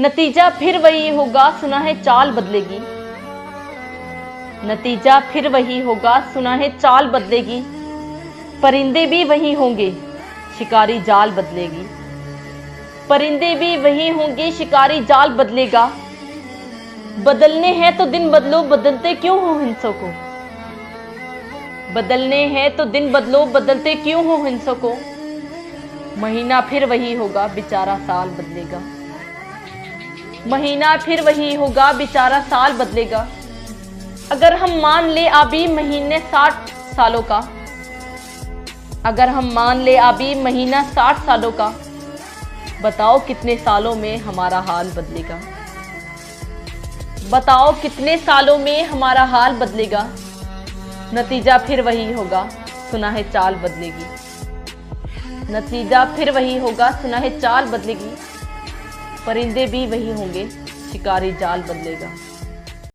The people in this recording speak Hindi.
नतीजा फिर वही होगा, सुना है चाल बदलेगी। नतीजा फिर वही होगा, सुना है चाल बदलेगी। परिंदे भी वही होंगे, शिकारी जाल बदलेगी। परिंदे भी वही होंगे, शिकारी जाल बदलेगा। बदलने हैं तो दिन बदलो, बदलते क्यों हो हिंसों को। बदलने हैं तो दिन बदलो, बदलते क्यों हो हिंसों को। महीना फिर वही होगा, बेचारा साल बदलेगा। महीना फिर वही होगा, बेचारा साल बदलेगा। अगर हम मान ले अभी महीने 60 सालों का, अगर हम मान ले अभी महीना 60 सालों का, बताओ कितने सालों में हमारा हाल बदलेगा। बताओ कितने सालों में हमारा हाल बदलेगा। नतीजा फिर वही होगा, सुना है चाल बदलेगी। नतीजा फिर वही होगा, सुना है चाल बदलेगी। परिंदे भी वही होंगे, शिकारी जाल बदलेगा।